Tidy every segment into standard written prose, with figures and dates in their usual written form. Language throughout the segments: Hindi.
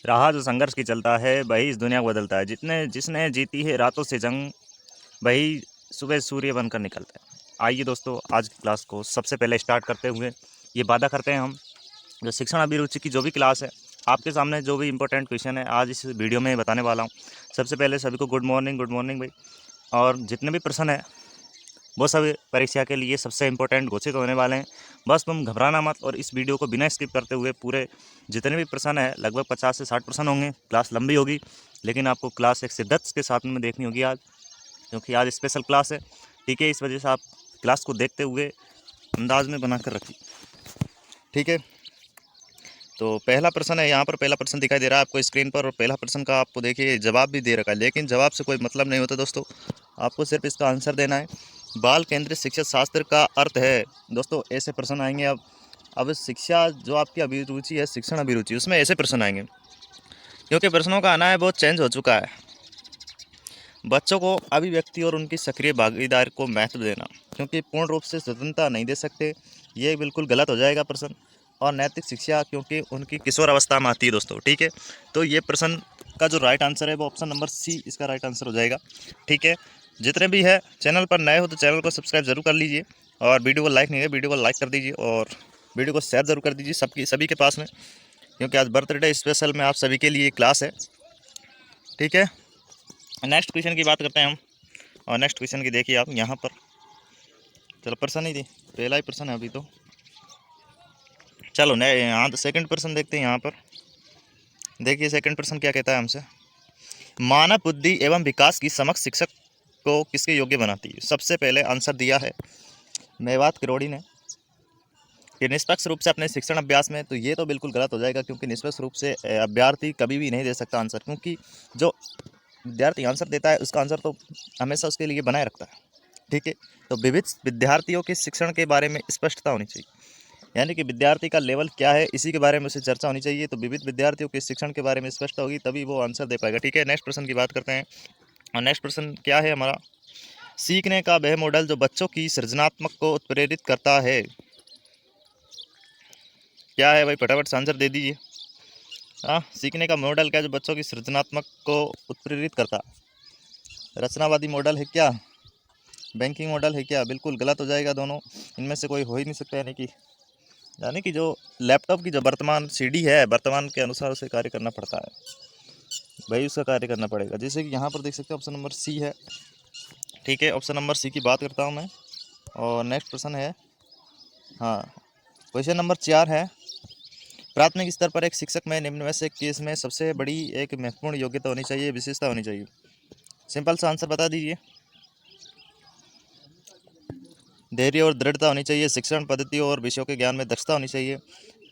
रहा जो संघर्ष की चलता है वही इस दुनिया को बदलता है। जिसने जीती है रातों से जंग, वही सुबह सूर्य बनकर निकलता है। आइए दोस्तों, आज की क्लास को सबसे पहले स्टार्ट करते हुए ये वादा करते हैं हम, जो शिक्षण अभिरुचि की जो भी क्लास है, आपके सामने जो भी इंपॉर्टेंट क्वेश्चन है आज इस वीडियो में बताने वाला हूँ। सबसे पहले सभी को गुड मॉर्निंग भाई। और जितने भी प्रश्न है वो सब परीक्षा के लिए सबसे इम्पोर्टेंट घोषित होने वाले हैं। बस तुम घबराना मत और इस वीडियो को बिना स्किप करते हुए पूरे जितने भी प्रश्न है, लगभग 50 से 60 प्रश्न होंगे। क्लास लंबी होगी लेकिन आपको क्लास एक शिद्दत के साथ में देखनी होगी आज, क्योंकि आज स्पेशल क्लास है। ठीक है, इस वजह से आप क्लास को देखते हुए अंदाज में बना कर रखिए। ठीक है, तो पहला प्रश्न है, यहाँ पर पहला प्रश्न दिखाई दे रहा है आपको स्क्रीन पर, और पहला प्रश्न का आपको देखिए जवाब भी दे रखा है, लेकिन जवाब से कोई मतलब नहीं होता दोस्तों, आपको सिर्फ इसका आंसर देना है। बाल केंद्रित शिक्षा शास्त्र का अर्थ है दोस्तों, ऐसे प्रश्न आएंगे। अब शिक्षा जो आपकी अभिरुचि है, शिक्षण अभिरुचि, उसमें ऐसे प्रश्न आएंगे, क्योंकि प्रश्नों का आना है बहुत चेंज हो चुका है। बच्चों को अभिव्यक्ति और उनकी सक्रिय भागीदारी को महत्व देना, क्योंकि पूर्ण रूप से स्वतंत्रता नहीं दे सकते, ये बिल्कुल गलत हो जाएगा प्रश्न। और नैतिक शिक्षा, क्योंकि उनकी किशोर अवस्था में आती है दोस्तों। ठीक है, तो ये प्रश्न का जो राइट आंसर है वो ऑप्शन नंबर सी इसका राइट आंसर हो जाएगा। ठीक है, जितने भी है चैनल पर नए हो तो चैनल को सब्सक्राइब जरूर कर लीजिए, और वीडियो को लाइक नहीं है वीडियो को लाइक कर दीजिए, और वीडियो को शेयर जरूर कर दीजिए सभी के पास में, क्योंकि आज बर्थडे स्पेशल में आप सभी के लिए क्लास है। ठीक है, नेक्स्ट क्वेश्चन की बात करते हैं हम, और नेक्स्ट क्वेश्चन की देखिए आप यहाँ पर। चलो प्रश्न ही थी, पहला ही प्रश्न है अभी तो। चलो नए यहाँ तो सेकंड प्रश्न देखते हैं। यहाँ पर देखिए सेकंड प्रश्न क्या कहता है हमसे, मानव बुद्धि एवं विकास की समझ शिक्षक को किसके योग्य बनाती है। सबसे पहले आंसर दिया है मेवात किरोड़ी ने कि निष्पक्ष रूप से अपने शिक्षण अभ्यास में, तो ये तो बिल्कुल गलत हो जाएगा, क्योंकि निष्पक्ष रूप से अभ्यर्थी कभी भी नहीं दे सकता आंसर, क्योंकि जो विद्यार्थी आंसर देता है उसका आंसर तो हमेशा उसके लिए बनाए रखता है। ठीक है, तो विविध विद्यार्थियों के शिक्षण के बारे में स्पष्टता होनी चाहिए, यानी कि विद्यार्थी का लेवल क्या है इसी के बारे में उसे चर्चा होनी चाहिए। तो विविध विद्यार्थियों के शिक्षण के बारे में स्पष्ट होगी तभी वो आंसर दे पाएगा। ठीक है, नेक्स्ट प्रश्न की बात करते हैं, और नेक्स्ट प्रश्न क्या है हमारा, सीखने का वह मॉडल जो बच्चों की सृजनात्मक को उत्प्रेरित करता है, क्या है भाई, फटाफट से आंसर दे दीजिए। हाँ, सीखने का मॉडल क्या जो बच्चों की सृजनात्मक को उत्प्रेरित करता, रचनावादी मॉडल है क्या, बैंकिंग मॉडल है क्या? बिल्कुल गलत हो जाएगा दोनों, इनमें से कोई हो ही नहीं सकता। यानी कि जो लैपटॉप की जो वर्तमान सीडी है, वर्तमान के अनुसार उसे कार्य करना पड़ता है, वही उसका कार्य करना पड़ेगा। जैसे कि यहाँ पर देख सकते हैं ऑप्शन नंबर सी है। ठीक है, ऑप्शन नंबर सी की बात करता हूँ मैं, और नेक्स्ट प्रश्न है, हाँ क्वेश्चन नंबर 4 है, प्राथमिक स्तर पर एक शिक्षक में निम्न में से किस में सबसे बड़ी एक महत्वपूर्ण योग्यता होनी चाहिए, विशेषता होनी चाहिए? सिंपल सा आंसर बता दीजिए। धैर्य और दृढ़ता होनी चाहिए, शिक्षण पद्धतियों और विषयों के ज्ञान में दक्षता होनी चाहिए,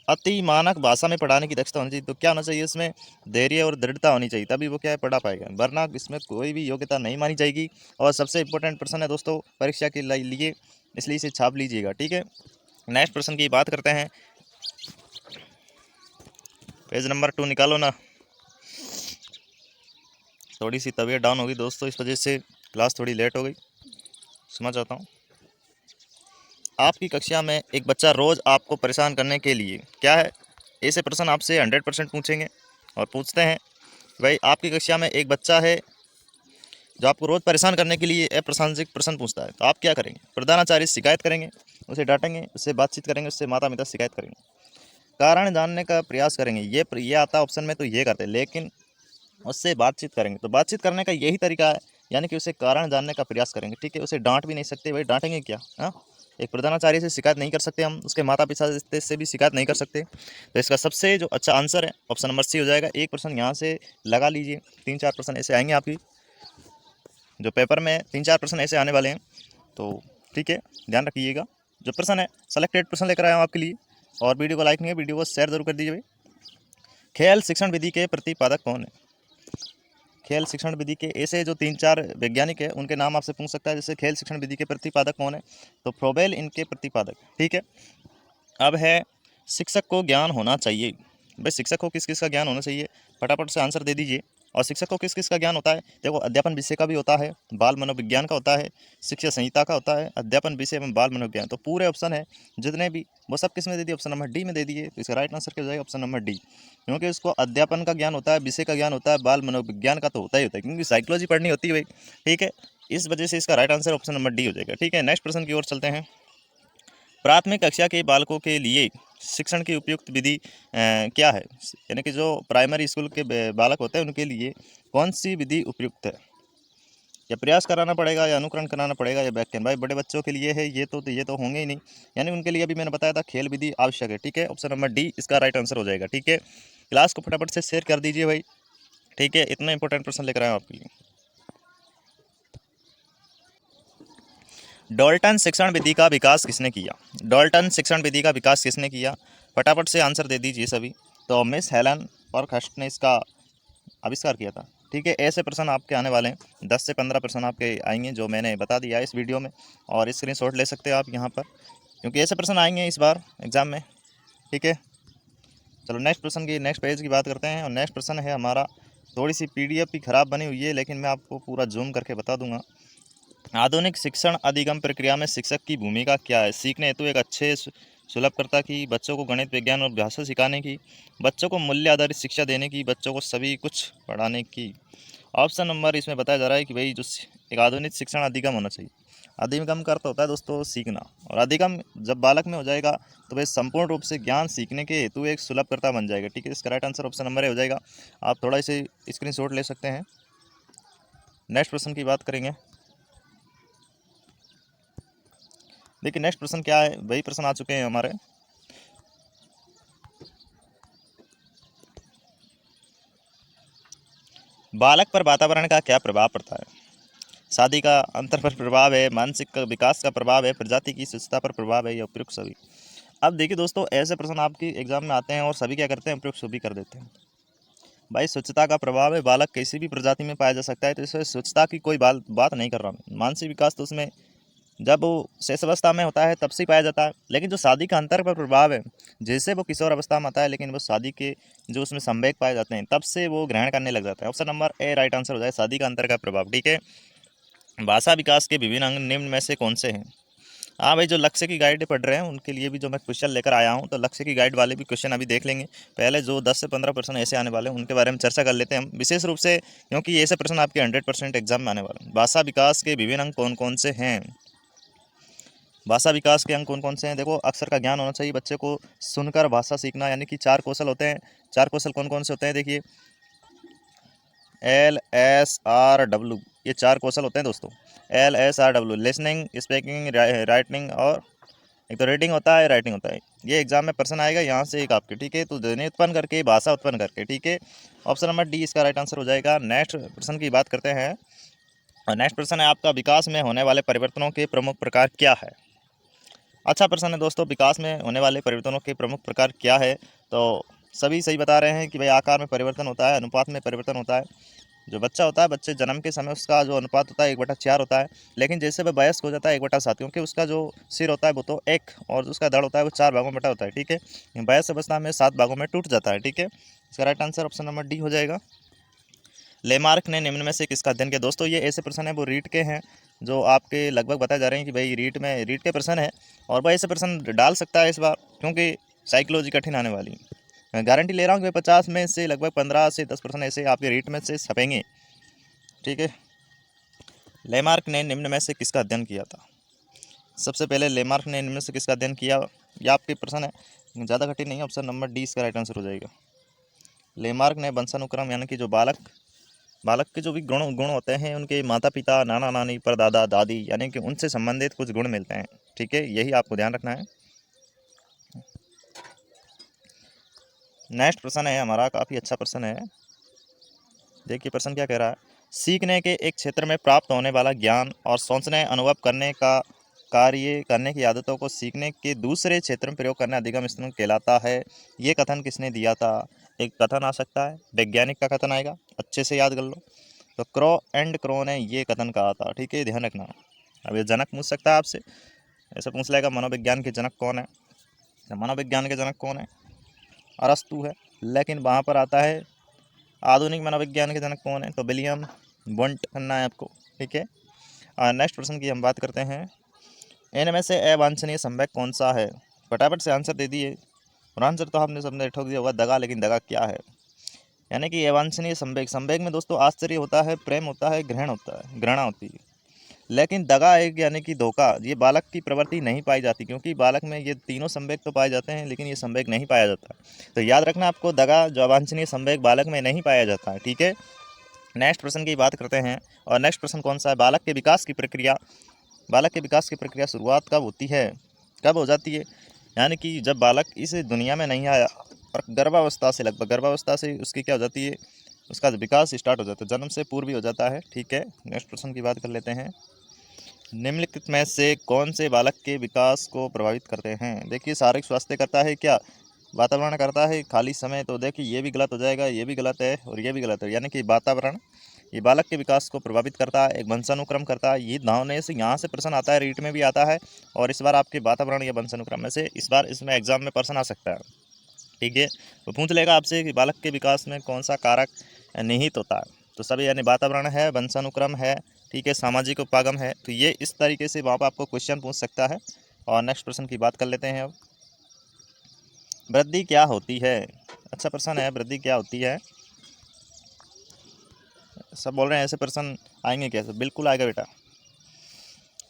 अति मानक भाषा में पढ़ाने की दक्षता होनी चाहिए। तो क्या होना चाहिए इसमें, धैर्य और दृढ़ता होनी चाहिए, तभी वो क्या है पढ़ा पाएगा, वरना इसमें कोई भी योग्यता नहीं मानी जाएगी। और सबसे इंपॉर्टेंट प्रश्न है दोस्तों परीक्षा के लिए, इसलिए इसे छाप लीजिएगा। ठीक है, नेक्स्ट प्रश्न की बात करते हैं, पेज नंबर 2 निकालो ना। थोड़ी सी तबीयत डाउन होगी दोस्तों, इस वजह से क्लास थोड़ी लेट हो गई, समझ आता हूँ। आपकी कक्षा में एक बच्चा रोज़ आपको परेशान करने के लिए क्या है, ऐसे प्रश्न आपसे 100% पूछेंगे और पूछते हैं। भाई आपकी कक्षा में एक बच्चा है जो आपको रोज़ परेशान करने के लिए अप्रासंगिक प्रश्न पूछता है, तो आप क्या करेंगे? प्रधानाचार्य शिकायत करेंगे, उसे डांटेंगे, उससे बातचीत करेंगे, उससे माता पिता शिकायत करेंगे, कारण जानने का प्रयास करेंगे, ये आता है ऑप्शन में, तो ये करते हैं, लेकिन उससे बातचीत करेंगे। तो बातचीत करने का यही तरीका है, यानी कि उसे कारण जानने का प्रयास करेंगे। ठीक है, उसे डांट भी नहीं सकते, भाई डांटेंगे क्या? हाँ, एक प्रधानाचार्य से शिकायत नहीं कर सकते हम, उसके माता पिता से भी शिकायत नहीं कर सकते। तो इसका सबसे जो अच्छा आंसर है ऑप्शन नंबर सी हो जाएगा। एक प्रश्न यहाँ से लगा लीजिए, 3-4 प्रश्न ऐसे आएंगे आपकी जो पेपर में, 3-4 प्रश्न ऐसे आने वाले हैं, तो ठीक है ध्यान रखिएगा। जो प्रश्न है सेलेक्टेड प्रश्न लेकर आया हूँ आपके लिए, और वीडियो को लाइक नहीं है वीडियो को शेयर जरूर कर दीजिए भाई। खेल शिक्षण विधि के प्रतिपादक कौन है? खेल शिक्षण विधि के ऐसे जो 3-4 वैज्ञानिक है उनके नाम आपसे पूछ सकता है, जैसे खेल शिक्षण विधि के प्रतिपादक कौन है, तो फ्रोबेल इनके प्रतिपादक। ठीक है, अब है शिक्षक को ज्ञान होना चाहिए। भाई शिक्षक को किस किस का ज्ञान होना चाहिए, फटाफट से आंसर दे दीजिए। और शिक्षक को किस किस का ज्ञान होता है? देखो, अध्यापन विषय का भी होता है, बाल मनोविज्ञान का होता है, शिक्षा संहिता का होता है, अध्यापन विषय एवं बाल मनोविज्ञान। तो पूरे ऑप्शन है जितने भी, वो सब किस में दे दिए? ऑप्शन नंबर डी में दे दिए। तो इसका राइट आंसर क्या हो जाएगा? ऑप्शन नंबर डी, क्योंकि उसको अध्यापन का ज्ञान होता है, विषय का ज्ञान होता है, बाल मनोविज्ञान का तो होता ही होता है, क्योंकि साइकोलॉजी पढ़नी होती है भाई। ठीक है, इस वजह से इसका right answer option number D हो जाएगा। ठीक है, नेक्स्ट प्रश्न की ओर चलते हैं। प्राथमिक कक्षा के बालकों के लिए शिक्षण की उपयुक्त विधि क्या है? यानी कि जो प्राइमरी स्कूल के बालक होते हैं उनके लिए कौन सी विधि उपयुक्त है? या प्रयास कराना पड़ेगा, या अनुकरण कराना पड़ेगा, या व्याख्यान? भाई बड़े बच्चों के लिए है ये तो होंगे ही नहीं, यानी उनके लिए अभी मैंने बताया था खेल विधि आवश्यक है। ठीक है, ऑप्शन नंबर डी इसका राइट आंसर हो जाएगा। ठीक है, क्लास को फटाफट से शेयर कर दीजिए भाई। ठीक है, इतना इंपॉर्टेंट प्रश्न लेकर आया हूं आपके लिए। डाल्टन शिक्षण विधि का विकास किसने किया? डाल्टन शिक्षण विधि का विकास किसने किया? फटाफट से आंसर दे दीजिए सभी। तो मिस हेलन परखस्ट ने इसका आविष्कार किया था। ठीक है, ऐसे प्रश्न आपके आने वाले हैं, 10 से 15 प्रश्न आपके आएंगे जो मैंने बता दिया है इस वीडियो में, और स्क्रीनशॉट ले सकते हो आप यहाँ पर, क्योंकि ऐसे प्रश्न आएंगे इस बार एग्जाम में। ठीक है, चलो नेक्स्ट पेज की बात करते हैं। और नेक्स्ट प्रश्न है हमारा, थोड़ी सी PDF भी खराब बनी हुई है, लेकिन मैं आपको पूरा जूम करके बता दूंगा। आधुनिक शिक्षण अधिगम प्रक्रिया में शिक्षक की भूमिका क्या है? सीखने हेतु एक अच्छे सुलभकर्ता की, बच्चों को गणित विज्ञान और भाषा सिखाने की, बच्चों को मूल्य आधारित शिक्षा देने की, बच्चों को सभी कुछ पढ़ाने की। ऑप्शन नंबर इसमें बताया जा रहा है कि भाई जो एक आधुनिक शिक्षण अधिगम होना चाहिए। अधिगम का अर्थ होता है दोस्तों सीखना, और अधिगम जब बालक में हो जाएगा तो वह संपूर्ण रूप से ज्ञान सीखने के हेतु एक सुलभकर्ता बन जाएगा। ठीक है, इसका right answer option number A हो जाएगा। आप थोड़ा इसे स्क्रीनशॉट ले सकते हैं। नेक्स्ट प्रश्न की बात करेंगे। देखिए नेक्स्ट प्रश्न क्या है, वही प्रश्न आ चुके हैं हमारे। बालक पर वातावरण का क्या प्रभाव पड़ता है? शादी का अंतर पर प्रभाव है, मानसिक विकास का प्रभाव है, प्रजाति की स्वच्छता पर प्रभाव है, या उपयुक्त सभी? अब देखिए दोस्तों, ऐसे प्रश्न आपकी एग्जाम में आते हैं और सभी क्या करते हैं? उपयुक्त सभी कर देते हैं। भाई स्वच्छता का प्रभाव है, बालक किसी भी प्रजाति में पाया जा सकता है, तो इसमें स्वच्छता की कोई बात नहीं कर रहा हूँ। मानसिक विकास तो उसमें जब वो शेष अवस्था में होता है तब से ही पाया जाता है, लेकिन जो शादी का अंतर पर प्रभाव है, जैसे वो किशोर अवस्था में आता है, लेकिन वो शादी के जो उसमें संवेग पाए जाते हैं तब से वो ग्रहण करने लग जाता है। Option number A right answer हो जाए, शादी का अंतर का प्रभाव। ठीक है, भाषा विकास के विभिन्न अंग निम्न में से कौन से हैं? हाँ भाई, जो लक्ष्य की गाइड पढ़ रहे हैं उनके लिए भी जो मैं क्वेश्चन लेकर आया हूँ, तो लक्ष्य की गाइड वाले भी क्वेश्चन अभी देख लेंगे। पहले जो 10 से 15 प्रश्न ऐसे आने वाले हैं उनके बारे में चर्चा कर लेते हैं हम विशेष रूप से, क्योंकि ऐसे प्रश्न आपके 100% एग्जाम में आने वाले हैं। भाषा विकास के विभिन्न अंग कौन कौन से हैं? भाषा विकास के अंग कौन कौन से हैं? देखो, अक्षर का ज्ञान होना चाहिए बच्चे को, सुनकर भाषा सीखना, यानी कि 4 कौशल होते हैं। 4 कौशल कौन कौन से होते हैं? देखिए, LSRW, ये 4 कौशल होते हैं दोस्तों। LSRW, लिसनिंग, स्पीकिंग, राइटिंग, और एक तो रीडिंग होता है, राइटिंग होता है। ये एग्जाम में प्रश्न आएगा यहाँ से एक आपके। ठीक है, तो ध्वनि उत्पन्न करके, भाषा उत्पन्न करके। ठीक है, ऑप्शन नंबर डी इसका राइट आंसर हो जाएगा। नेक्स्ट प्रश्न की बात करते हैं। नेक्स्ट प्रश्न है आपका, विकास में होने वाले परिवर्तनों के प्रमुख प्रकार क्या है? अच्छा प्रश्न है दोस्तों, विकास में होने वाले परिवर्तनों के प्रमुख प्रकार क्या है? तो सभी सही बता रहे हैं कि भाई आकार में परिवर्तन होता है, अनुपात में परिवर्तन होता है। जो बच्चा होता है, बच्चे जन्म के समय उसका जो अनुपात होता है 1/4 होता है, लेकिन जैसे वह वयस्क हो जाता है 1/7, क्योंकि उसका जो सिर होता है वो तो 1, और उसका धड़ होता है वो 4 भागों में बटा होता है। ठीक है, वयस्क अवस्था में 7 भागों में टूट जाता है। ठीक है, इसका right answer option number D हो जाएगा। लेमार्क ने निम्न में से किसका अध्ययन किया? दोस्तों ये ऐसे प्रश्न है वो रीट के हैं, जो आपके लगभग बताए जा रहे हैं कि भाई रीट के प्रश्न है, और वह ऐसे प्रश्न डाल सकता है इस बार, क्योंकि साइकोलॉजी कठिन आने वाली है। मैं गारंटी ले रहा हूँ कि 50 में से लगभग 15 से 10 प्रश्न ऐसे आपके रीट में से छपेंगे। ठीक है, लेमार्क ने निम्न में से किसका अध्ययन किया था? सबसे पहले लेमार्क ने निम्न में से किसका अध्ययन किया? यह आपके प्रश्न है, ज़्यादा कठिन नहीं है। ऑप्शन नंबर डी इसका राइट आंसर हो जाएगा। लेमार्क ने वंशानुक्रम, यानी कि जो बालक के जो भी गुण होते हैं, उनके माता पिता, नाना नानी, परदादा दादी, यानी कि उनसे संबंधित कुछ गुण मिलते हैं। ठीक है, यही आपको ध्यान रखना है। नेक्स्ट प्रश्न है हमारा, काफ़ी अच्छा प्रश्न है। देखिए प्रश्न क्या कह रहा है, सीखने के एक क्षेत्र में प्राप्त होने वाला ज्ञान और सोचने, अनुभव करने का कार्य करने की आदतों को सीखने के दूसरे क्षेत्र में प्रयोग करना अधिगम स्तरण कहलाता है। ये कथन किसने दिया था? एक कथन आ सकता है, वैज्ञानिक का कथन आएगा, अच्छे से याद कर लो। तो क्रो ने ये कथन कहा था। ठीक है, ध्यान रखना। अब ये जनक पूछ सकता है आपसे, ऐसा पूछ लेगा मनोविज्ञान के जनक कौन है? मनोविज्ञान के जनक कौन है? अरस्तु है, लेकिन वहाँ पर आता है आधुनिक मनोविज्ञान के जनक कौन है? तो विलियम वुंट करना है आपको, ठीक है। नेक्स्ट प्रश्न की हम बात करते हैं, इनमें से अवांछनीय संवेग कौन सा है? फटाफट से आंसर दे दिए। और आंसर तो आपने सबने ठोक दिया होगा, दगा। लेकिन दगा क्या है? यानी कि अवांछनीय संवेग, संवेग में दोस्तों आश्चर्य होता है, प्रेम होता है, ग्रहण होता है, घृणा होती है। लेकिन दगा एक यानी कि धोखा, ये बालक की प्रवृत्ति नहीं पाई जाती, क्योंकि बालक में ये तीनों संवेग तो पाए जाते हैं, लेकिन ये संवेग नहीं पाया जाता। तो याद रखना आपको, दगा जो अवांछनीय संवेग बालक में नहीं पाया जाता है, ठीक है। नेक्स्ट प्रश्न की बात करते हैं, और नेक्स्ट प्रश्न कौन सा है? बालक के विकास की प्रक्रिया, बालक के विकास की प्रक्रिया शुरुआत कब होती है, कब हो जाती है? यानी कि जब बालक इस दुनिया में नहीं आया और गर्भावस्था से, लगभग गर्भावस्था से उसकी क्या हो जाती है, उसका विकास स्टार्ट हो जाता है, जन्म से पूर्व ही हो जाता है, ठीक है। नेक्स्ट प्रश्न की बात कर लेते हैं, निम्नलिखित में से कौन से बालक के विकास को प्रभावित करते हैं? देखिए, शारीरिक स्वास्थ्य करता है क्या, वातावरण करता है, खाली समय? तो देखिए ये भी गलत हो जाएगा, ये भी गलत है और ये भी गलत है। यानी कि वातावरण ये बालक के विकास को प्रभावित करता है, एक वंशानुक्रम करता है। ये धावने से यहाँ से प्रश्न आता है, रीट में भी आता है, और इस बार आपके वातावरण या वंशानुक्रम में से इस बार इसमें एग्जाम में प्रश्न आ सकता है, ठीक है। तो पूछ लेगा आपसे कि बालक के विकास में कौन सा कारक निहित होता है? तो सभी यानी वातावरण है, वंशानुक्रम है, ठीक है, सामाजिक उपागम है। तो ये इस तरीके से वहाँ पर आपको क्वेश्चन पूछ सकता है। और नेक्स्ट प्रश्न की बात कर लेते हैं अब, वृद्धि क्या होती है? अच्छा प्रश्न है, वृद्धि क्या होती है? सब बोल रहे हैं ऐसे प्रश्न आएंगे कैसे? बिल्कुल आएगा बेटा।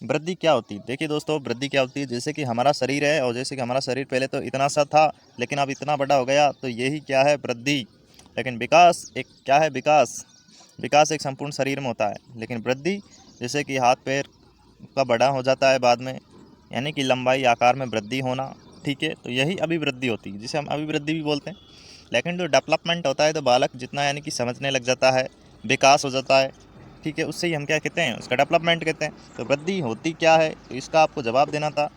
वृद्धि क्या होती है? देखिए दोस्तों, वृद्धि क्या होती है, जैसे कि हमारा शरीर है, और जैसे कि हमारा शरीर पहले तो इतना सा था, लेकिन अब इतना बड़ा हो गया, तो यही क्या है? वृद्धि। लेकिन विकास एक क्या है? विकास, विकास एक संपूर्ण शरीर में होता है। लेकिन वृद्धि जैसे कि हाथ पैर का बड़ा हो जाता है बाद में, यानी कि लंबाई आकार में वृद्धि होना, ठीक है। तो यही अभिवृद्धि होती है, जिसे हम अभिवृद्धि भी बोलते हैं। लेकिन जो डेवलपमेंट होता है, तो बालक जितना यानी कि समझने लग जाता है, विकास हो जाता है, ठीक है, उससे ही हम क्या कहते हैं? उसका डेवलपमेंट कहते हैं। तो वृद्धि होती क्या है, तो इसका आपको जवाब देना था।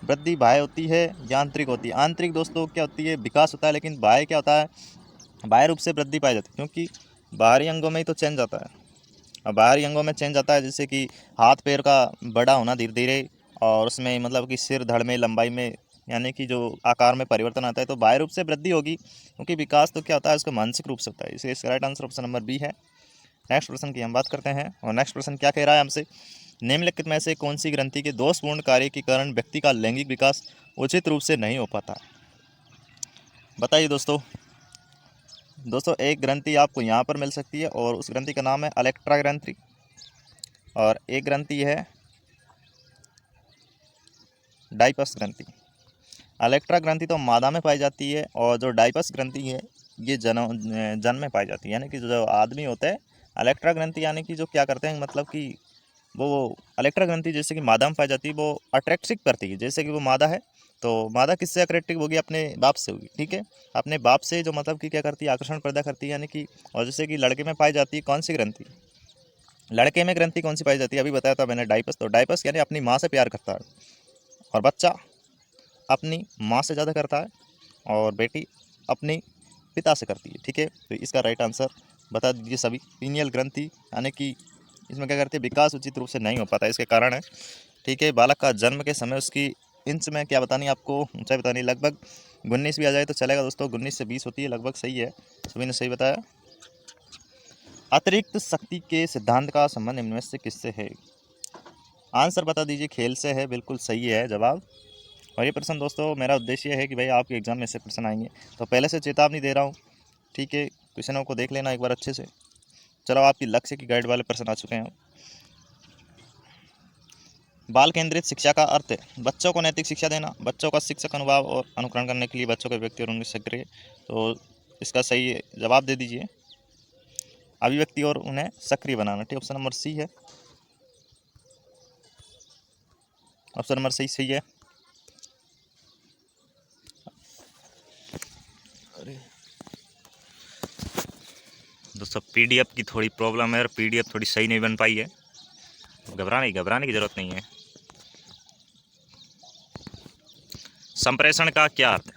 वृद्धि बाह्य होती है या आंतरिक होती है? आंतरिक दोस्तों क्या होती है? विकास होता है। लेकिन बाह्य क्या होता है? बाह्य रूप से वृद्धि पाई जाती है, क्योंकि बाहरी अंगों में ही तो चेंज आता है। अब बाहरी अंगों में चेंज आता है, जैसे कि हाथ पैर का बड़ा होना धीरे धीरे, और उसमें मतलब कि सिर धड़ में लंबाई में यानी कि जो आकार में परिवर्तन आता है, तो बाह्य रूप से वृद्धि होगी। क्योंकि विकास तो क्या होता है? उसका मानसिक रूप से होता है। इसलिए इसका right answer option number B है। नेक्स्ट प्रश्न की हम बात करते हैं, और नेक्स्ट प्रश्न क्या कह रहा है हमसे, निम्नलिखित में से कौन सी ग्रंथि के दोषपूर्ण कार्य के कारण व्यक्ति का लैंगिक विकास उचित रूप से नहीं हो पाता? बताइए दोस्तों। दोस्तों एक ग्रंथि आपको यहाँ पर मिल सकती है, और उस ग्रंथि का नाम है अलेक्ट्रा ग्रंथि, और एक ग्रंथि है डाइपस ग्रंथि। अलेक्ट्रा ग्रंथि तो मादा में पाई जाती है, और जो डाइपस ग्रंथि है ये जन में पाई जाती है। यानी कि जो आदमी होता है, अलेक्ट्रा ग्रंथि यानी कि जो क्या करते हैं, मतलब कि वो अलेक्ट्रा ग्रंथि जैसे कि मादा में पाई जाती है, वो अट्रैक्टिव करती है। जैसे कि वो मादा है, तो मादा किससे अट्रैक्टिव होगी? अपने बाप से होगी, ठीक है। अपने बाप से जो मतलब कि क्या करती है? आकर्षण पैदा करती है, यानी कि। और जैसे कि लड़के में पाई जाती है कौन सी ग्रंथि? लड़के में ग्रंथि कौन सी पाई जाती है? अभी बताया था मैंने, डाइपस। तो डाइपस यानी अपनी माँ से प्यार करता है, और बच्चा अपनी माँ से ज़्यादा करता है, और बेटी अपने पिता से करती है, ठीक है। तो इसका राइट आंसर बता दीजिए सभी। पीनियल ग्रंथि यानी कि इसमें क्या करते हैं? विकास उचित रूप से नहीं हो पाता, इसके कारण है, ठीक है। बालक का जन्म के समय उसकी इंच में क्या बतानी आपको? ऊंचाई बतानी। लगभग 19 भी आ जाए तो चलेगा दोस्तों, 19 से 20 होती है, लगभग सही है, सभी ने सही बताया। अतिरिक्त शक्ति के सिद्धांत का संबंध इनमें से किससे है? आंसर बता दीजिए। खेल से है, बिल्कुल सही है जवाब। और ये प्रश्न दोस्तों, मेरा उद्देश्य है कि भाई आपके एग्जाम में से प्रश्न आएंगे, तो पहले से चेतावनी दे रहा हूँ, ठीक है। क्वेश्चनों को देख लेना एक बार अच्छे से। चलो, आपकी लक्ष्य की गाइड वाले प्रश्न आ चुके हैं। बाल केंद्रित शिक्षा का अर्थ है बच्चों को नैतिक शिक्षा देना, बच्चों का शिक्षक अनुभाव और अनुकरण करने के लिए बच्चों के व्यक्ति और उनके सक्रिय। तो इसका सही जवाब दे दीजिए, अभिव्यक्ति और उन्हें सक्रिय बनाना, ठीक। ऑप्शन नंबर सी है, ऑप्शन नंबर सही है। अरे दोस्तों, पीडीएफ की थोड़ी प्रॉब्लम है, और पीडीएफ थोड़ी सही नहीं बन पाई है। घबराने की जरूरत नहीं है। संप्रेषण का क्या अर्थ है?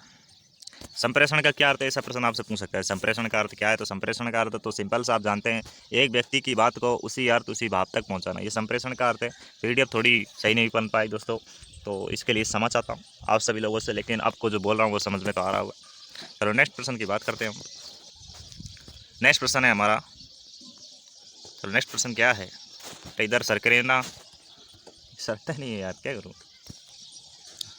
संप्रेषण का क्या अर्थ है, ऐसा प्रश्न आपसे पूछ सकता है। संप्रेषण का अर्थ क्या है? तो संप्रेषण का अर्थ तो सिंपल सा आप जानते हैं, एक व्यक्ति की बात को उसी अर्थ उसी भाव तक पहुंचाना, ये संप्रेषण का अर्थ है। पीडीएफ थोड़ी सही नहीं बन पाई दोस्तों, तो इसके लिए क्षमा चाहता हूँ आप सभी लोगों से, लेकिन आपको जो बोल रहा हूँ वो समझ में तो आ रहा होगा। चलो नेक्स्ट प्रश्न की बात करते हैं हम। नेक्स्ट प्रश्न है हमारा। चलो नेक्स्ट प्रश्न क्या है, तो इधर सर करें ना, सरता नहीं है यार, क्या करूँ।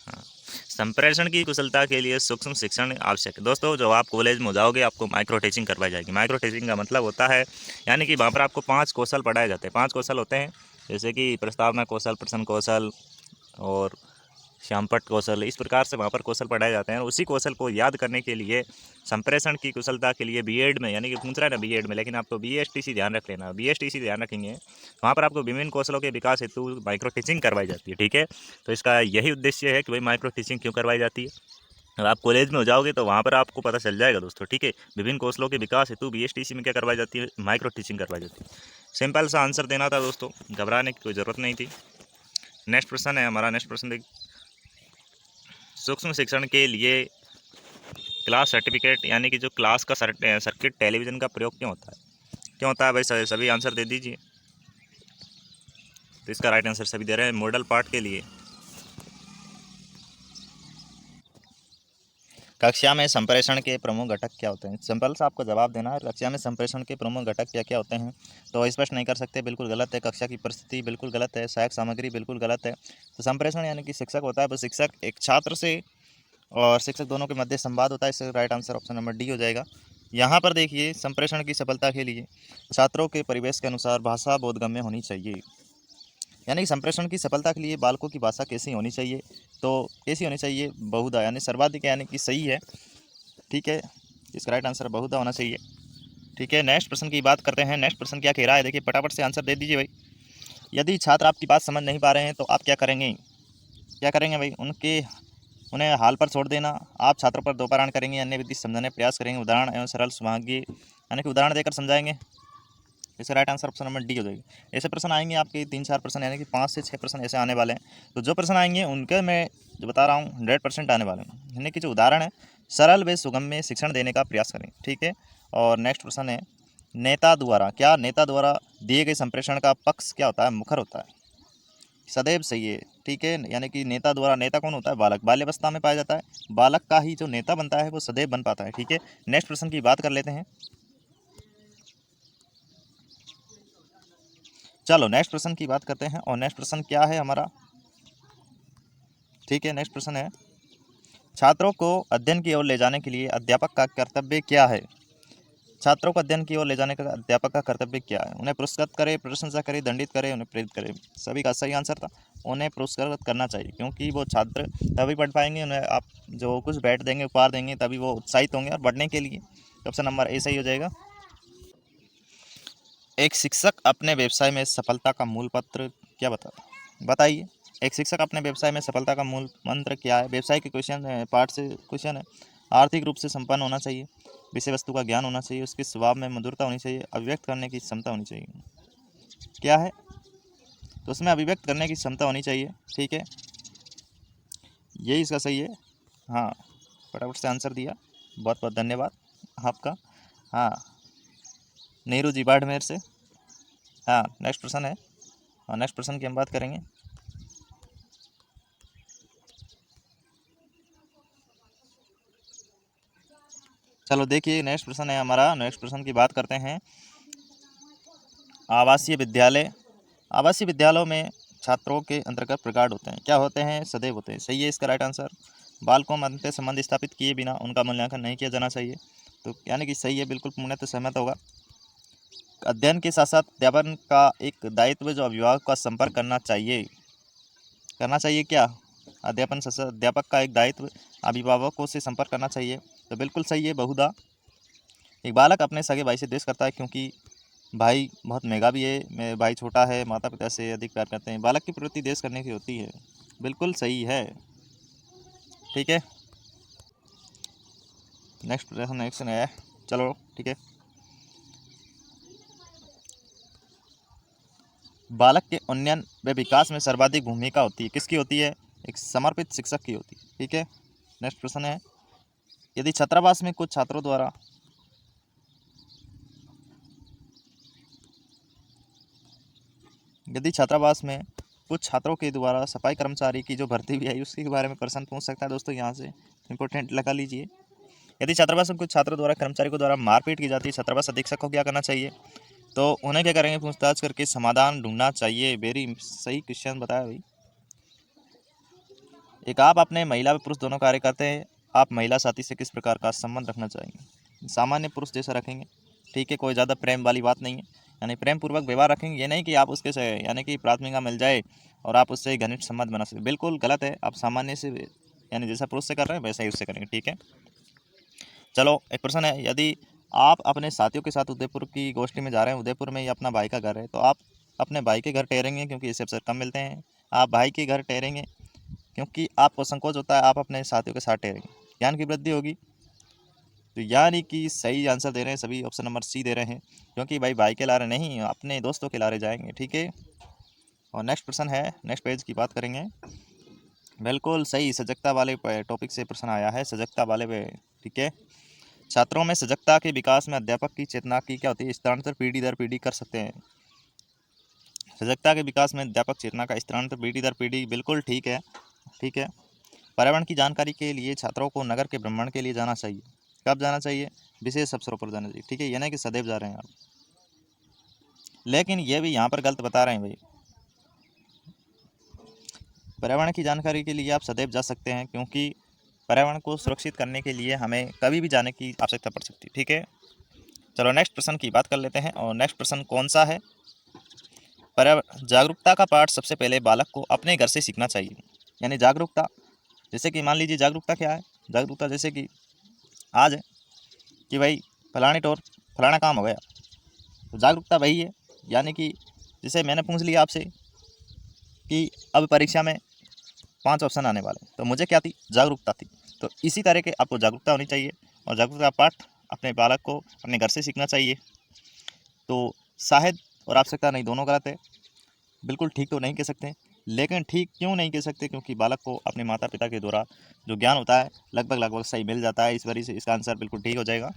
हाँ, संप्रेषण की कुशलता के लिए सूक्ष्म शिक्षण आवश्यक है। दोस्तों जब आप कॉलेज में हो जाओगे आपको माइक्रो टीचिंग करवाई जाएगी। माइक्रो टीचिंग का मतलब होता है यानी कि वहाँ पर आपको 5 कौशल पढ़ाए जाते हैं। 5 कौशल होते हैं, जैसे कि प्रस्तावना कौशल, प्रश्न कौशल और श्यामपट्ट कौशल, इस प्रकार से वहाँ पर कौशल पढ़ाए जाते हैं। और उसी कौशल को याद करने के लिए संप्रेषण की कुशलता के लिए बीएड में, यानी कि पूछ रहा है ना बीएड में, लेकिन आपको बीएसटीसी ध्यान रख लेना। बीएसटीसी ध्यान रखेंगे वहाँ पर आपको विभिन्न कौशलों के विकास हेतु माइक्रो टीचिंग करवाई जाती है। ठीक है, तो इसका यही उद्देश्य है कि भाई माइक्रो टीचिंग क्यों करवाई जाती है। अब आप कॉलेज में हो जाओगे तो वहाँ पर आपको पता चल जाएगा दोस्तों। ठीक है, विभिन्न कौशलों के विकास हेतु बीएसटीसी में क्या करवाई जाती है, माइक्रो टीचिंग करवाई जाती है। सिंपल सा आंसर देना था दोस्तों, घबराने की कोई ज़रूरत नहीं थी। नेक्स्ट प्रश्न है हमारा। नेक्स्ट प्रश्न देखिए, सूक्ष्म शिक्षण के लिए क्लास सर्टिफिकेट यानी कि जो क्लास का सर्किट टेलीविज़न का प्रयोग क्यों होता है, क्यों होता है भाई, सभी आंसर दे दीजिए। तो इसका राइट आंसर सभी दे रहे हैं, मॉडल पार्ट के लिए। कक्षा में संप्रेषण के प्रमुख घटक क्या होते हैं, सिंपल सा आपको जवाब देना है। कक्षा में संप्रेषण के प्रमुख घटक क्या क्या होते हैं, तो स्पष्ट नहीं कर सकते, बिल्कुल गलत है। कक्षा की परिस्थिति बिल्कुल गलत है। सहायक सामग्री बिल्कुल गलत है। तो संप्रेषण यानी कि शिक्षक होता है, वो शिक्षक एक छात्र से और शिक्षक दोनों के मध्य संवाद होता है। इससे right answer option number D हो जाएगा। यहाँ पर देखिए, संप्रेषण की सफलता के लिए छात्रों के परिवेश के अनुसार भाषा बोधगम्य होनी चाहिए। यानी कि संप्रेषण की सफलता के लिए बालकों की भाषा कैसी होनी चाहिए, तो कैसी होनी चाहिए, बहुधा यानी सर्वाधिक, यानी कि सही है। ठीक है, इसका राइट आंसर बहुधा होना चाहिए। ठीक है, नेक्स्ट प्रश्न की बात करते हैं। नेक्स्ट प्रश्न क्या कह रहा है, देखिए फटाफट से आंसर दे दीजिए भाई। यदि छात्र आपकी बात समझ नहीं पा रहे हैं तो आप क्या करेंगे, क्या करेंगे भाई, उन्हें हाल पर छोड़ देना, आप छात्रों पर दोहरान करेंगे, अन्य विधि समझाने का प्रयास करेंगे, उदाहरण एवं सरल सुभाग्य यानी कि उदाहरण देकर समझाएंगे। इसका right answer option number D हो जाएगी। ऐसे प्रश्न आएंगे आपके 3-4 प्रश्न, यानी कि 5 से 6 प्रश्न ऐसे आने वाले हैं। तो जो प्रश्न आएंगे उनके मैं जो बता रहा हूँ 100% आने वाले हैं। यानी कि जो उदाहरण है, सरल व सुगम्य शिक्षण देने का प्रयास करें। ठीक है, और नेक्स्ट प्रश्न है, नेता द्वारा, क्या नेता द्वारा दिए गए संप्रेषण का पक्ष क्या होता है, मुखर होता है, सदैव सही है। ठीक है, यानी कि नेता द्वारा, नेता कौन होता है, बालक, बाल्यावस्था में पाया जाता है। बालक का ही जो नेता बनता है वो सदैव बन पाता है। ठीक है, नेक्स्ट प्रश्न की बात कर लेते हैं। चलो नेक्स्ट प्रश्न की बात करते हैं, और नेक्स्ट प्रश्न क्या है हमारा। ठीक है, नेक्स्ट प्रश्न है, छात्रों को अध्ययन की ओर ले जाने के लिए अध्यापक का कर्तव्य क्या है। छात्रों को अध्ययन की ओर ले जाने का अध्यापक का कर्तव्य क्या है, उन्हें पुरस्कृत करे, प्रशंसा करे, दंडित करे, उन्हें प्रेरित करे। सभी का सही आंसर था, उन्हें पुरस्कृत करना चाहिए, क्योंकि वो छात्र तभी पढ़ पाएंगे, उन्हें आप जो कुछ बैठ देंगे, उपहार देंगे, तभी वो उत्साहित होंगे और बढ़ने के लिए। ऑप्शन नंबर ए सही हो जाएगा। एक शिक्षक अपने व्यवसाय में सफलता का मूल मंत्र क्या बताइए। एक शिक्षक अपने व्यवसाय में सफलता का मूल मंत्र क्या है। व्यवसाय के क्वेश्चन पार्ट से क्वेश्चन है। आर्थिक रूप से संपन्न होना चाहिए, विषय वस्तु का ज्ञान होना चाहिए, उसके स्वभाव में मधुरता होनी चाहिए, अभिव्यक्त करने की क्षमता होनी चाहिए। क्या है, तो उसमें अभिव्यक्त करने की क्षमता होनी चाहिए। ठीक है, यही इसका सही है। हाँ, फटाफट से आंसर दिया, बहुत बहुत धन्यवाद आपका। हाँ, नेहरू जी बाड़मेर से। हाँ, नेक्स्ट प्रश्न है, और नेक्स्ट प्रश्न की हम बात करेंगे। चलो देखिए, नेक्स्ट प्रश्न है हमारा। नेक्स्ट प्रश्न की बात करते हैं। आवासीय विद्यालय, आवासीय विद्यालयों में छात्रों के अंतर्गत प्रगाढ़ होते हैं, क्या होते हैं, सदैव होते हैं। सही है इसका राइट आंसर। बालकों में अंत संबंध स्थापित किए बिना उनका मूल्यांकन नहीं किया जाना चाहिए, तो यानी कि सही है, बिल्कुल पूर्णतः सहमत होगा। अध्ययन के साथ साथ अध्यापन का एक दायित्व जो अभिभावक का संपर्क करना चाहिए, करना चाहिए क्या, अध्यापन से अध्यापक का एक दायित्व अभिभावकों से संपर्क करना चाहिए, तो बिल्कुल सही है, बहुधा। एक बालक अपने सगे भाई से द्वेष करता है क्योंकि भाई बहुत महंगा भी है, मेरा भाई छोटा है, माता पिता से अधिक प्यार करते हैं, बालक की प्रवृत्ति द्वेष करने की होती है, बिल्कुल सही है। ठीक है, नेक्स्ट नेक्स्ट है, चलो ठीक है। बालक के उन्नयन व विकास में सर्वाधिक भूमिका होती है, किसकी होती है, एक समर्पित शिक्षक की होती है। ठीक है, नेक्स्ट प्रश्न है, यदि छात्रावास में कुछ छात्रों द्वारा कुछ छात्रों के द्वारा सफाई कर्मचारी की जो भर्ती भी आई उसके बारे में प्रश्न पूछ सकता है दोस्तों, यहाँ से इंपॉर्टेंट लगा लीजिए। यदि छात्रावास में कुछ छात्रों द्वारा कर्मचारी को द्वारा मारपीट की जाती है, छात्रावास अधीक्षक को क्या करना चाहिए? तो उन्हें क्या करेंगे? पूछताछ करके समाधान ढूंढना चाहिए। वेरी सही क्वेश्चन बताया भाई। एक आप अपने महिला व पुरुष दोनों कार्य करते हैं, आप महिला साथी से किस प्रकार का संबंध रखना चाहेंगे? सामान्य पुरुष जैसा रखेंगे, ठीक है, कोई ज़्यादा प्रेम वाली बात नहीं है, यानी प्रेम पूर्वक व्यवहार रखेंगे। ये नहीं कि आप उसके से यानी कि प्राथमिकता मिल जाए और आप उससे घनिष्ठ संबंध बना सकें, बिल्कुल गलत है। आप सामान्य से यानी जैसा पुरुष से कर रहे हैं वैसा ही उससे करेंगे, ठीक है। चलो एक प्रश्न है, यदि आप अपने साथियों के साथ उदयपुर की गोष्ठी में जा रहे हैं, उदयपुर में ही अपना भाई का घर है, तो आप अपने भाई के घर ठहरेंगे क्योंकि इससे अवसर कम मिलते हैं। आप भाई के घर ठहरेंगे क्योंकि आपको संकोच होता है, आप अपने साथियों के साथ ठहरेंगे, ज्ञान की वृद्धि होगी। तो यानी कि सही आंसर दे रहे हैं सभी, ऑप्शन नंबर सी दे रहे हैं, क्योंकि भाई के लारे नहीं, अपने दोस्तों के लारे जाएंगे, ठीक है। और नेक्स्ट प्रश्न है, नेक्स्ट पेज की बात करेंगे। बिल्कुल सही, सजगता वाले टॉपिक से प्रश्न आया है, सजगता वाले पे, ठीक है। छात्रों में सजगता के विकास में अध्यापक की चेतना की क्या होती है? स्थानांतर पीढ़ी दर पीढ़ी कर सकते हैं। सजगता के विकास में अध्यापक चेतना का स्थानांतर पीढ़ी दर पीढ़ी, बिल्कुल ठीक है, ठीक है। पर्यावरण की जानकारी के लिए छात्रों को नगर के भ्रमण के लिए जाना चाहिए। कब जाना चाहिए? विशेष अवसरों पर जाना चाहिए, ठीक है, ये नहीं कि सदैव जा रहे हैं आप। लेकिन ये भी यहाँ पर गलत बता रहे हैं भाई। पर्यावरण की जानकारी के लिए आप सदैव जा सकते हैं, क्योंकि पर्यावरण को सुरक्षित करने के लिए हमें कभी भी जाने की आवश्यकता पड़ सकती है, ठीक है। चलो नेक्स्ट प्रश्न की बात कर लेते हैं, और नेक्स्ट प्रश्न कौन सा है? पर्यावरण जागरूकता का पाठ सबसे पहले बालक को अपने घर से सीखना चाहिए। यानी जागरूकता, जैसे कि मान लीजिए जागरूकता क्या है? जागरूकता जैसे कि आज है कि भाई फलाने टोर फलाना काम हो गया, तो जागरूकता वही है। यानी कि जैसे मैंने पूछ लिया आपसे कि अब परीक्षा में 5 ऑप्शन आने वाले, तो मुझे क्या थी? जागरूकता थी। तो इसी तरह के आपको जागरूकता होनी चाहिए, और जागरूकता का पाठ अपने बालक को अपने घर से सीखना चाहिए। तो शायद और आवश्यकता नहीं, दोनों गलत है। बिल्कुल ठीक तो नहीं कह सकते, लेकिन ठीक क्यों नहीं कह सकते? क्योंकि बालक को अपने माता पिता के द्वारा जो ज्ञान होता है लगभग सही मिल जाता है, इस वजह से इसका आंसर बिल्कुल ठीक हो जाएगा।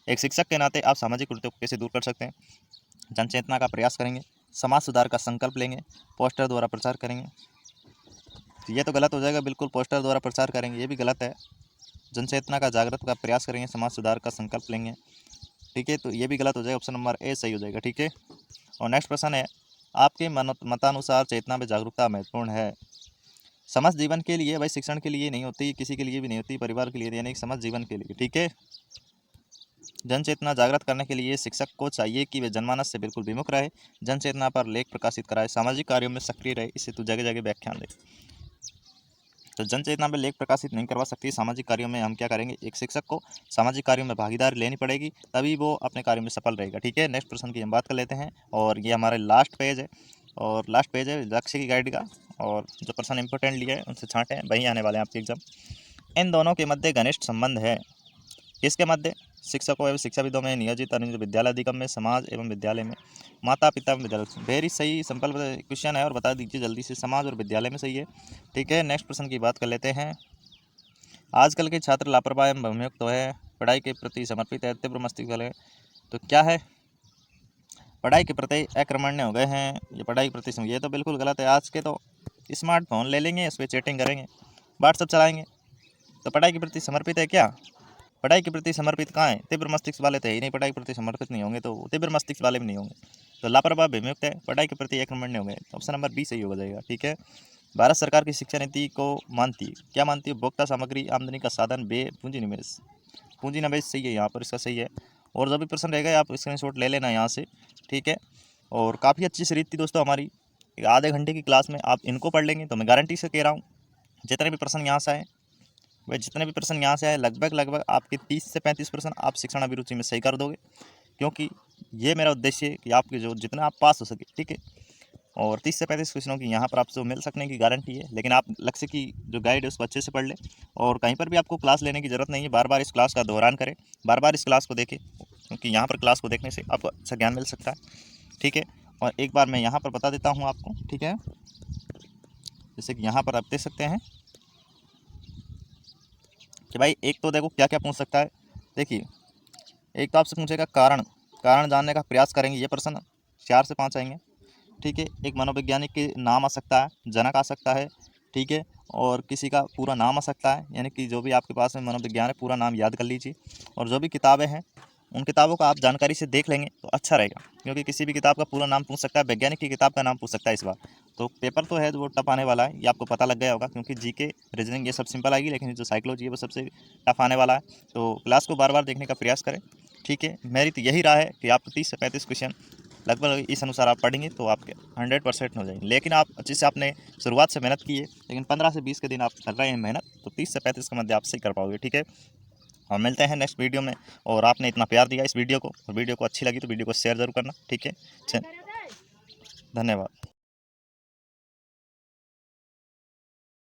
एक शिक्षक के नाते आप सामाजिक कुरीतियों को कैसे दूर कर सकते हैं? जनचेतना का प्रयास करेंगे, समाज सुधार का संकल्प लेंगे, पोस्टर द्वारा प्रचार करेंगे। तो ये तो गलत हो जाएगा, बिल्कुल पोस्टर द्वारा प्रचार करेंगे, ये भी गलत है। जनचेतना का जागृत का प्रयास करेंगे, समाज सुधार का संकल्प लेंगे, ठीक है, तो ये भी गलत हो जाएगा, ऑप्शन नंबर ए सही हो जाएगा, ठीक है। और नेक्स्ट प्रश्न है, आपके मतानुसार चेतना में जागरूकता महत्वपूर्ण है? समझ जीवन के लिए, भाई शिक्षण के लिए नहीं होती, किसी के लिए भी नहीं होती, परिवार के लिए, यानी कि समझ जीवन के लिए, ठीक है। जन चेतना जागृत करने के लिए शिक्षक को चाहिए कि वे जनमानस से बिल्कुल विमुख रहे, जन चेतना पर लेख प्रकाशित कराए, सामाजिक कार्यों में सक्रिय रहे, इससे तो जगह जगह व्याख्यान दे। तो जन चेतना पर लेख प्रकाशित नहीं करवा सकती, सामाजिक कार्यों में हम क्या करेंगे? एक शिक्षक को सामाजिक कार्यों में भागीदारी लेनी पड़ेगी, तभी वो अपने कार्यों में सफल रहेगा, ठीक है। नेक्स्ट प्रश्न की हम बात कर लेते हैं, और ये हमारे लास्ट पेज है, और लास्ट पेज है लक्ष्य की गाइड का, और जो प्रश्न इंपॉर्टेंट लिए हैं उनसे छांटें, वही आने वाले हैं आपके एग्जाम। इन दोनों के मध्य घनिष्ठ संबंध है, किसके मध्य? शिक्षकों एवं शिक्षाविदों में, नियोजित विद्यालय अधिगम में, समाज एवं विद्यालय में, माता पिता एवं विद्यालय। वेरी सही, सिंपल क्वेश्चन है, और बता दीजिए जल्दी से, समाज और विद्यालय में सही है, ठीक है। नेक्स्ट प्रश्न की बात कर लेते हैं। आजकल के छात्र लापरवाह एवं भ्रमयुक्त तो है, पढ़ाई के प्रति समर्पित है, तीव्र मस्तिष्क वाले, तो क्या है? पढ़ाई के प्रति अकर्मण्य हो गए हैं, ये पढ़ाई के प्रति, ये तो बिल्कुल गलत है। आज के तो स्मार्टफोन ले लेंगे, उस पर चैटिंग करेंगे, व्हाट्सअप चलाएंगे, तो पढ़ाई के प्रति समर्पित है क्या? पढ़ाई के प्रति समर्पित कहाँ है? तीव्र मस्तिष्क वाले तो ही नहीं, पढ़ाई के प्रति समर्पित नहीं होंगे तो तीव्र मस्तिष्क वाले भी नहीं होंगे, तो लापरवाह विमुक्त है, पढ़ाई के प्रति अकर्मण्य हो गए, ऑप्शन नंबर बी सही हो जाएगा, ठीक है। भारत सरकार की शिक्षा नीति को मानती है, क्या मानती है? उपभोक्ता सामग्री आमदनी का साधन बे पूंजी निवेश, पूंजी निवेश सही है, यहाँ पर इसका सही है। और जो भी प्रश्न रह गए आप स्क्रीनशॉट ले लेना यहाँ से, ठीक है। और काफ़ी अच्छी सीरीज थी दोस्तों हमारी, आधे घंटे की क्लास में आप इनको पढ़ लेंगे तो मैं गारंटी से कह रहा हूँ जितने भी प्रश्न यहाँ से आए, वह जितने भी प्रश्न यहाँ से आए लगभग आपके 30 से 35% आप शिक्षण अभिरुचि में सही कर दोगे, क्योंकि ये मेरा उद्देश्य है कि आपके जो जितना आप पास हो सके, ठीक है। और 30 से 35 क्वेश्चनों की यहाँ पर आपसे मिल सकने की गारंटी है, लेकिन आप लक्ष्य की जो गाइड है उसको अच्छे से पढ़ लें, और कहीं पर भी आपको क्लास लेने की ज़रूरत नहीं है, बार बार इस क्लास का दोहरान करें, बार बार इस क्लास को देखें, क्योंकि यहाँ पर क्लास को देखने से आपको अच्छा ज्ञान मिल सकता है, ठीक है। और एक बार मैं यहाँ पर बता देता हूँ आपको, ठीक है, जैसे कि यहाँ पर आप देख सकते हैं कि भाई एक तो देखो क्या क्या पूछ सकता है। देखिए, एक तो आपसे पूछेगा कारण, कारण जानने का प्रयास करेंगे, ये प्रश्न 4 से 5 आएंगे, ठीक है। एक मनोवैज्ञानिक के नाम आ सकता है, जनक आ सकता है, ठीक है। और किसी का पूरा नाम आ सकता है, यानी कि जो भी आपके पास में मनोविज्ञान है पूरा नाम याद कर लीजिए। और जो भी किताबें हैं उन किताबों को आप जानकारी से देख लेंगे तो अच्छा रहेगा, क्योंकि किसी भी किताब का पूरा नाम पूछ सकता है, वैज्ञानिक की किताब का नाम पूछ सकता है इस बार। तो पेपर तो है वो टफ आने वाला है, ये आपको पता लग गया होगा, क्योंकि जीके रीजनिंग ये सब सिंपल आएगी, लेकिन जो साइकोलॉजी है वो सबसे टफ आने वाला है। तो क्लास को बार बार देखने का प्रयास करें, ठीक है। मेरी तो यही राय है कि आप 30 से 35 क्वेश्चन लगभग इस अनुसार आप पढ़ेंगे तो आपके 100% हो जाएंगे। लेकिन आप जैसे आपने शुरुआत से मेहनत की है, लेकिन 15 से 20 के दिन आप कर रहे हैं मेहनत, तो 30 से 35 के मध्य आप सही कर पाओगे, ठीक है। हम मिलते हैं नेक्स्ट वीडियो में। और आपने इतना प्यार दिया इस वीडियो को, और वीडियो को अच्छी लगी तो वीडियो को शेयर जरूर करना, ठीक है। धन्यवाद।